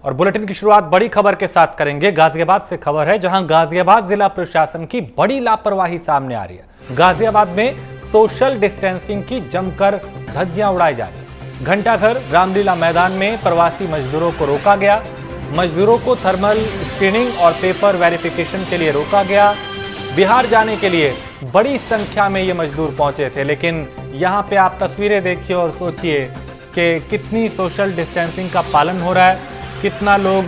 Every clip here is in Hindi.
और बुलेटिन की शुरुआत बड़ी खबर के साथ करेंगे। गाजियाबाद से खबर है, जहां गाजियाबाद जिला प्रशासन की बड़ी लापरवाही सामने आ रही है। गाजियाबाद में सोशल डिस्टेंसिंग की जमकर धज्जियां उड़ाई जा रही है। घंटाघर रामलीला मैदान में प्रवासी मजदूरों को रोका गया। मजदूरों को थर्मल स्क्रीनिंग और पेपर वेरिफिकेशन के लिए रोका गया। बिहार जाने के लिए बड़ी संख्या में ये मजदूर पहुंचे थे, लेकिन यहां पे आप तस्वीरें देखिए और सोचिए कि कितनी सोशल डिस्टेंसिंग का पालन हो रहा है, कितना लोग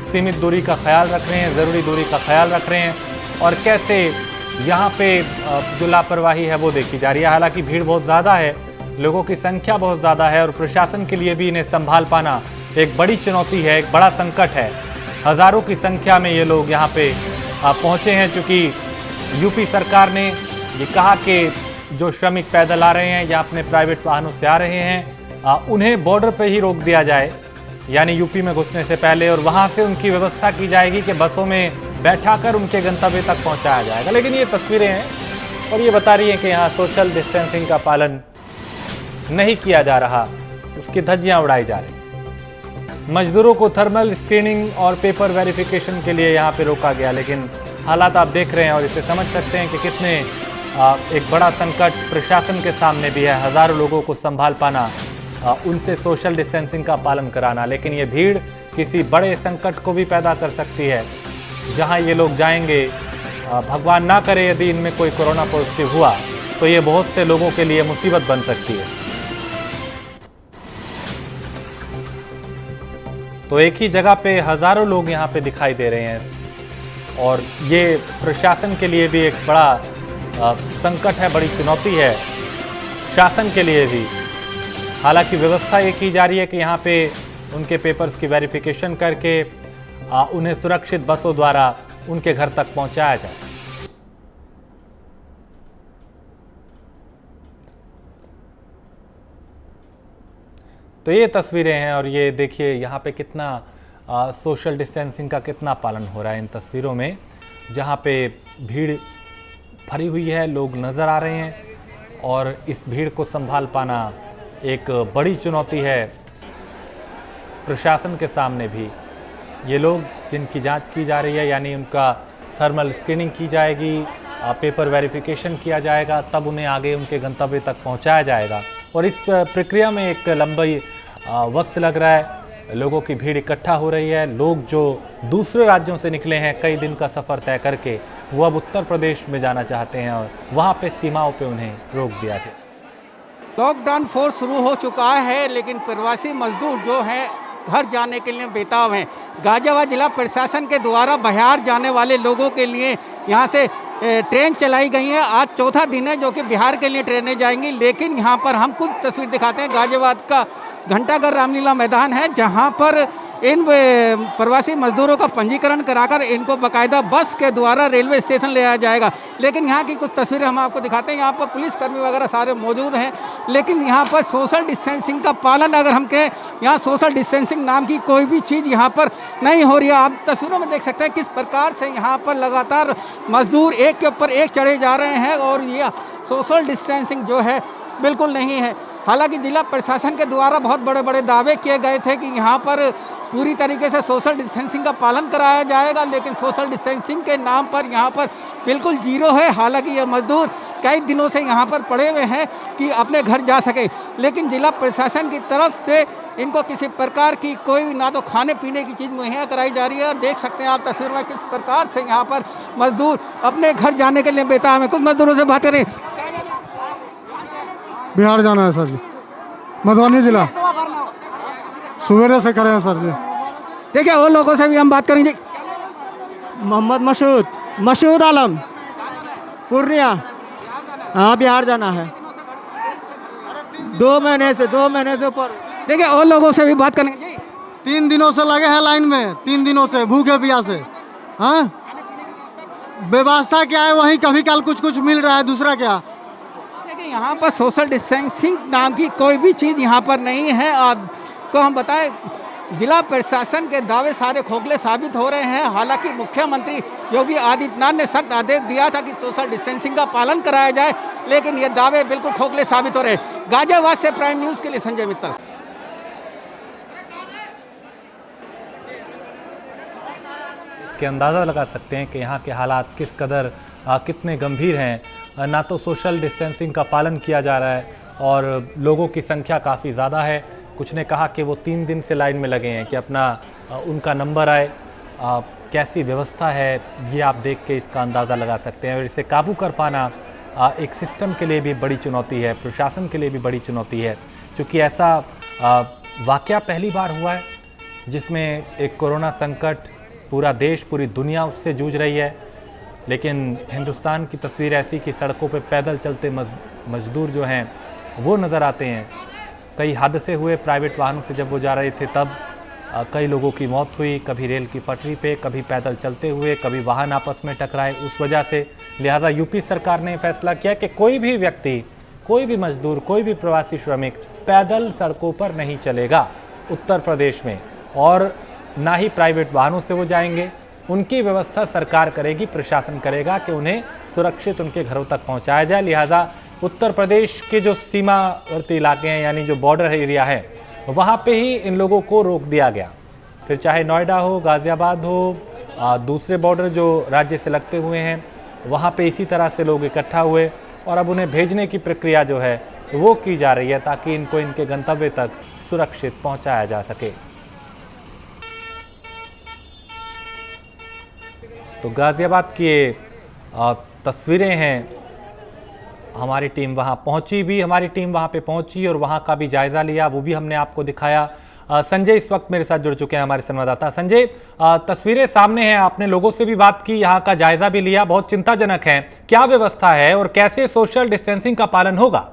सीमित दूरी का ख्याल रख रहे हैं, ज़रूरी दूरी का ख्याल रख रहे हैं, और कैसे यहाँ पे जो लापरवाही है वो देखी जा रही है। हालांकि भीड़ बहुत ज़्यादा है, लोगों की संख्या बहुत ज़्यादा है और प्रशासन के लिए भी इन्हें संभाल पाना एक बड़ी चुनौती है, एक बड़ा संकट है। हज़ारों की संख्या में ये लोग यहाँ पे पहुँचे हैं, चूँकि यूपी सरकार ने ये कहा कि जो श्रमिक पैदल आ रहे हैं या अपने प्राइवेट वाहनों से आ रहे हैं, उन्हें बॉर्डर पे ही रोक दिया जाए, यानी यूपी में घुसने से पहले, और वहां से उनकी व्यवस्था की जाएगी कि बसों में बैठाकर उनके गंतव्य तक पहुंचाया जाएगा। लेकिन ये तस्वीरें हैं और ये बता रही हैं कि यहाँ सोशल डिस्टेंसिंग का पालन नहीं किया जा रहा, उसकी धज्जियां उड़ाई जा रही। मजदूरों को थर्मल स्क्रीनिंग और पेपर वेरिफिकेशन के लिए यहाँ पे रोका गया, लेकिन हालात आप देख रहे हैं और इसे समझ सकते हैं कि कितने एक बड़ा संकट प्रशासन के सामने भी है। हज़ारों लोगों को संभाल पाना, उनसे सोशल डिस्टेंसिंग का पालन कराना, लेकिन ये भीड़ किसी बड़े संकट को भी पैदा कर सकती है। जहां ये लोग जाएंगे, भगवान ना करे यदि इनमें कोई कोरोना पॉजिटिव हुआ तो ये बहुत से लोगों के लिए मुसीबत बन सकती है। तो एक ही जगह पे हज़ारों लोग यहाँ पे दिखाई दे रहे हैं और ये प्रशासन के लिए भी एक बड़ा संकट है, बड़ी चुनौती है शासन के लिए भी। हालांकि व्यवस्था ये की जा रही है कि यहाँ पे उनके पेपर्स की वेरिफिकेशन करके उन्हें सुरक्षित बसों द्वारा उनके घर तक पहुँचाया जाए। तो ये तस्वीरें हैं और ये देखिए यहाँ पे कितना सोशल डिस्टेंसिंग का कितना पालन हो रहा है इन तस्वीरों में, जहाँ पे भीड़ भरी हुई है, लोग नज़र आ रहे हैं और इस भीड़ को संभाल पाना एक बड़ी चुनौती है प्रशासन के सामने भी। ये लोग जिनकी जांच की जा रही है, यानी उनका थर्मल स्क्रीनिंग की जाएगी, पेपर वेरिफिकेशन किया जाएगा, तब उन्हें आगे उनके गंतव्य तक पहुंचाया जाएगा। और इस प्रक्रिया में एक लंबी वक्त लग रहा है, लोगों की भीड़ इकट्ठा हो रही है। लोग जो दूसरे राज्यों से निकले हैं कई दिन का सफ़र तय करके, वो अब उत्तर प्रदेश में जाना चाहते हैं और वहाँ पे सीमाओं पे उन्हें रोक दिया गया। लॉकडाउन 4 शुरू हो चुका है, लेकिन प्रवासी मजदूर जो हैं घर जाने के लिए बेताब हैं। गाजियाबाद जिला प्रशासन के द्वारा बिहार जाने वाले लोगों के लिए यहाँ से ट्रेन चलाई गई है। आज चौथा दिन है जो कि बिहार के लिए ट्रेनें जाएंगी, लेकिन यहाँ पर हम कुछ तस्वीर दिखाते हैं। गाजियाबाद का घंटाघर रामलीला मैदान है, जहाँ पर इन प्रवासी मजदूरों का पंजीकरण कराकर इनको बाकायदा बस के द्वारा रेलवे स्टेशन ले आया जाएगा। लेकिन यहाँ की कुछ तस्वीरें हम आपको दिखाते हैं। यहाँ पर पुलिसकर्मी वगैरह सारे मौजूद हैं, लेकिन यहाँ पर सोशल डिस्टेंसिंग का पालन, अगर हम कहें, यहाँ सोशल डिस्टेंसिंग नाम की कोई भी चीज़ यहाँ पर नहीं हो रही है। आप तस्वीरों में देख सकते हैं किस प्रकार से यहाँ पर लगातार मजदूर एक के ऊपर एक चढ़े जा रहे हैं और यह सोशल डिस्टेंसिंग जो है बिल्कुल नहीं है। हालांकि जिला प्रशासन के द्वारा बहुत बड़े बड़े दावे किए गए थे कि यहाँ पर पूरी तरीके से सोशल डिस्टेंसिंग का पालन कराया जाएगा, लेकिन सोशल डिस्टेंसिंग के नाम पर यहाँ पर बिल्कुल जीरो है। हालांकि ये मजदूर कई दिनों से यहाँ पर पड़े हुए हैं कि अपने घर जा सके, लेकिन जिला प्रशासन की तरफ से इनको किसी प्रकार की कोई ना तो खाने पीने की चीज़ मुहैया कराई जा रही है। और देख सकते हैं आप तस्वीर में किस प्रकार से यहाँ पर मजदूर अपने घर जाने के लिए बेताब हैं। कुछ मजदूरों से बात करें। बिहार जाना है सर जी, मधुबनी जिला सवेरे से करें सर जी। देखिए और लोगों से भी हम बात करेंगे। मोहम्मद मसूद आलम, पूर्णिया। हाँ, बिहार जाना है। 2 महीने से ऊपर। देखिए और लोगों से भी बात करेंगे। 3 दिनों से लगे हैं लाइन में, 3 दिनों से भूखे प्यासे। हाँ, व्यवस्था क्या है, वहीं कभी कल कुछ मिल रहा है, दूसरा क्या। यहाँ पर सोशल डिस्टेंसिंग नाम की कोई भी चीज़ यहाँ पर नहीं है। आपको हम बताएं, जिला प्रशासन के दावे सारे खोखले साबित हो रहे हैं। हालांकि मुख्यमंत्री योगी आदित्यनाथ ने सख्त आदेश दिया था कि सोशल डिस्टेंसिंग का पालन कराया जाए, लेकिन ये दावे बिल्कुल खोखले साबित हो रहे हैं। गाजियाबाद से प्राइम न्यूज़ के लिए संजय मित्तल। के अंदाज़ा लगा सकते हैं कि यहाँ के हालात किस कदर कितने गंभीर हैं। ना तो सोशल डिस्टेंसिंग का पालन किया जा रहा है और लोगों की संख्या काफ़ी ज़्यादा है। कुछ ने कहा कि वो 3 दिन से लाइन में लगे हैं कि अपना उनका नंबर आए। कैसी व्यवस्था है ये आप देख के इसका अंदाज़ा लगा सकते हैं। और इसे काबू कर पाना एक सिस्टम के लिए भी बड़ी चुनौती है, प्रशासन के लिए भी बड़ी चुनौती है, क्योंकि ऐसा वाक़या पहली बार हुआ है जिसमें एक कोरोना संकट पूरा देश, पूरी दुनिया उससे जूझ रही है। लेकिन हिंदुस्तान की तस्वीर ऐसी कि सड़कों पे पैदल चलते मजदूर जो हैं वो नज़र आते हैं। कई हादसे हुए प्राइवेट वाहनों से, जब वो जा रहे थे तब कई लोगों की मौत हुई, कभी रेल की पटरी पे, कभी पैदल चलते हुए, कभी वाहन आपस में टकराए। उस वजह से लिहाजा यूपी सरकार ने फैसला किया कि कोई भी व्यक्ति, कोई भी मजदूर, कोई भी प्रवासी श्रमिक पैदल सड़कों पर नहीं चलेगा उत्तर प्रदेश में, और ना ही प्राइवेट वाहनों से वो जाएंगे। उनकी व्यवस्था सरकार करेगी, प्रशासन करेगा कि उन्हें सुरक्षित उनके घरों तक पहुंचाया जाए। लिहाजा उत्तर प्रदेश के जो सीमावर्ती इलाके हैं, यानी जो बॉर्डर एरिया है, वहाँ पे ही इन लोगों को रोक दिया गया। फिर चाहे नोएडा हो, गाज़ियाबाद हो, दूसरे बॉर्डर जो राज्य से लगते हुए हैं, वहाँ पे इसी तरह से लोग इकट्ठा हुए और अब उन्हें भेजने की प्रक्रिया जो है वो की जा रही है ताकि इनको इनके गंतव्य तक सुरक्षित पहुँचाया जा सके। तो गाज़ियाबाद की ये तस्वीरें हैं। हमारी टीम वहाँ पहुँची और वहाँ का भी जायज़ा लिया, वो भी हमने आपको दिखाया। संजय इस वक्त मेरे साथ जुड़ चुके हैं, हमारे संवाददाता। संजय, तस्वीरें सामने हैं, आपने लोगों से भी बात की, यहाँ का जायज़ा भी लिया, बहुत चिंताजनक है। क्या व्यवस्था है और कैसे सोशल डिस्टेंसिंग का पालन होगा?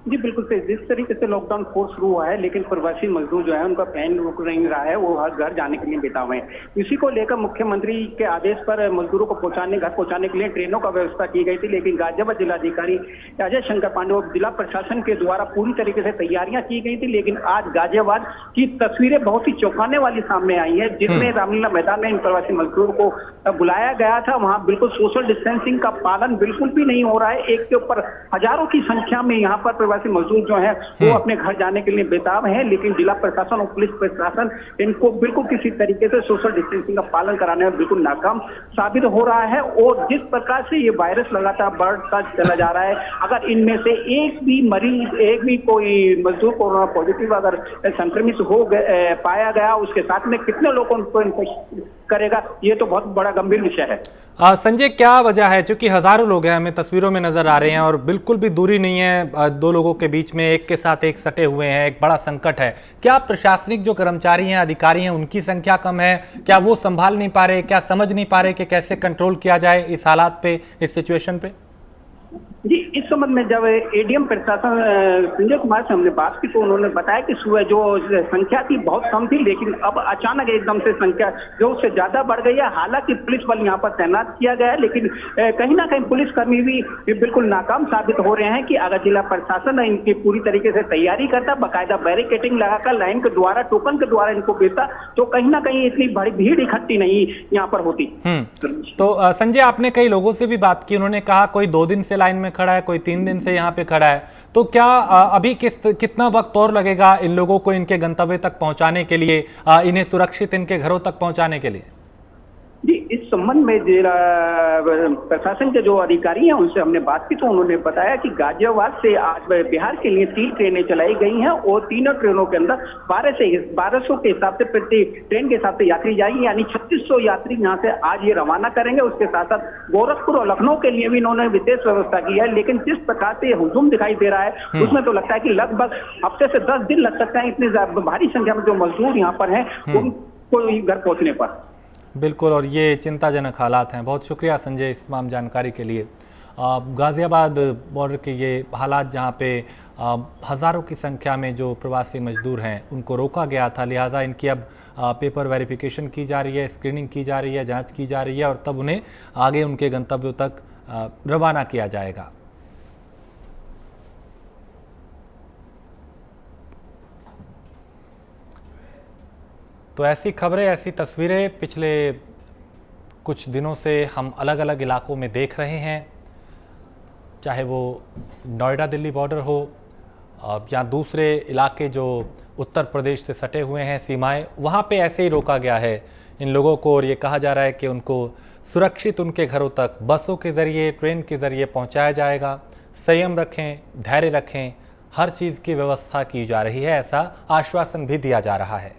जी बिल्कुल सही। जिस तरीके से लॉकडाउन फोर्स शुरू हुआ है, लेकिन प्रवासी मजदूर जो है उनका प्लान रुक नहीं रहा है, वो हर घर जाने के लिए बेताब हैं। इसी को लेकर मुख्यमंत्री के आदेश पर मजदूरों को घर पहुंचाने के लिए ट्रेनों का व्यवस्था की गई थी, लेकिन गाजियाबाद जिलाधिकारी अजय शंकर पांडे और जिला प्रशासन के द्वारा पूरी तरीके से तैयारियां की गई थी। लेकिन आज गाजियाबाद की तस्वीरें बहुत ही चौंकाने वाली सामने आई है, जिसमें रामलीला मैदान में इन प्रवासी मजदूरों को बुलाया गया था। वहां बिल्कुल सोशल डिस्टेंसिंग का पालन बिल्कुल भी नहीं हो रहा है। एक के ऊपर हजारों की संख्या में यहाँ पर मजदूर जो हैं वो अपने घर जाने के लिए बेताब हैं, लेकिन जिला प्रशासन और पुलिस प्रशासन इनको बिल्कुल किसी तरीके से सोशल डिस्टेंसिंग का पालन कराने में बिल्कुल नाकाम साबित हो रहा है। और जिस प्रकार से ये वायरस लगातार बढ़ता चला जा रहा है, अगर इनमें से एक भी मरीज, एक भी कोई मजदूर कोरोना पॉजिटिव अगर संक्रमित हो पाया गया, उसके साथ में कितने लोगों को इन्फेक्शन करेगा, ये तो बहुत बड़ा गंभीर विषय है। संजय, क्या वजह है? क्योंकि हजारों लोग हैं, हमें तस्वीरों में नजर आ रहे हैं और बिल्कुल भी दूरी नहीं है दो लोगों के बीच में, एक के साथ एक सटे हुए हैं, एक बड़ा संकट है। क्या प्रशासनिक जो कर्मचारी हैं, अधिकारी हैं, उनकी संख्या कम है? क्या वो संभाल नहीं पा रहे, क्या समझ नहीं पा रहे कि कैसे कंट्रोल किया जाए इस हालात पे, इस सिचुएशन पे? जी, इस संबंध में जब एडीएम प्रशासन संजय कुमार से हमने बात की तो उन्होंने बताया कि सुबह जो संख्या थी बहुत कम थी, लेकिन अब अचानक एकदम से संख्या जो उससे ज्यादा बढ़ गई है। हालांकि पुलिस बल यहाँ पर तैनात किया गया है, लेकिन कहीं ना कहीं पुलिसकर्मी भी बिल्कुल नाकाम साबित हो रहे हैं कि अगर जिला प्रशासन इनकी पूरी तरीके से तैयारी करता, बाकायदा बैरिकेटिंग लगाकर लाइन के द्वारा, टोकन के द्वारा इनको भेजता, तो कहीं ना कहीं इतनी बड़ी भीड़ इकट्ठी नहीं यहाँ पर होती। तो संजय, आपने कई लोगों से भी बात की, उन्होंने कहा कोई 2 दिन से लाइन में खड़ा है, कोई 3 दिन से यहाँ पे खड़ा है। तो क्या अभी कितना वक्त और लगेगा इन लोगों को इनके गंतव्य तक पहुंचाने के लिए, इन्हें सुरक्षित इनके घरों तक पहुंचाने के लिए? जी, इस संबंध में जिला प्रशासन के जो अधिकारी हैं उनसे हमने बात की तो उन्होंने बताया कि गाजियाबाद से आज बिहार के लिए 3 ट्रेनें चलाई गई हैं और तीनों ट्रेनों के अंदर 1200 के हिसाब से प्रति ट्रेन के हिसाब से यात्री जाएंगे, यानी 3600 यात्री यहाँ से आज ये रवाना करेंगे। उसके साथ साथ गोरखपुर और लखनऊ के लिए भी इन्होंने विशेष व्यवस्था की है। लेकिन जिस प्रकार से हुजूम दिखाई दे रहा है उसमें तो लगता है कि लगभग हफ्ते से 10 दिन लग सकते हैं, इतनी भारी संख्या में जो मजदूर यहाँ पर हैं उनको घर पहुंचने पर। बिल्कुल, और ये चिंताजनक हालात हैं। बहुत शुक्रिया संजय इस तमाम जानकारी के लिए। गाज़ियाबाद बॉर्डर के ये हालात जहाँ पे हज़ारों की संख्या में जो प्रवासी मजदूर हैं उनको रोका गया था, लिहाजा इनकी अब पेपर वेरिफिकेशन की जा रही है, स्क्रीनिंग की जा रही है, जांच की जा रही है और तब उन्हें आगे उनके गंतव्यों तक रवाना किया जाएगा। तो ऐसी खबरें, ऐसी तस्वीरें पिछले कुछ दिनों से हम अलग अलग इलाकों में देख रहे हैं, चाहे वो नोएडा दिल्ली बॉर्डर हो या दूसरे इलाके जो उत्तर प्रदेश से सटे हुए हैं सीमाएं, वहाँ पे ऐसे ही रोका गया है इन लोगों को, और ये कहा जा रहा है कि उनको सुरक्षित उनके घरों तक बसों के ज़रिए, ट्रेन के ज़रिए पहुंचाया जाएगा। संयम रखें, धैर्य रखें, हर चीज़ की व्यवस्था की जा रही है, ऐसा आश्वासन भी दिया जा रहा है।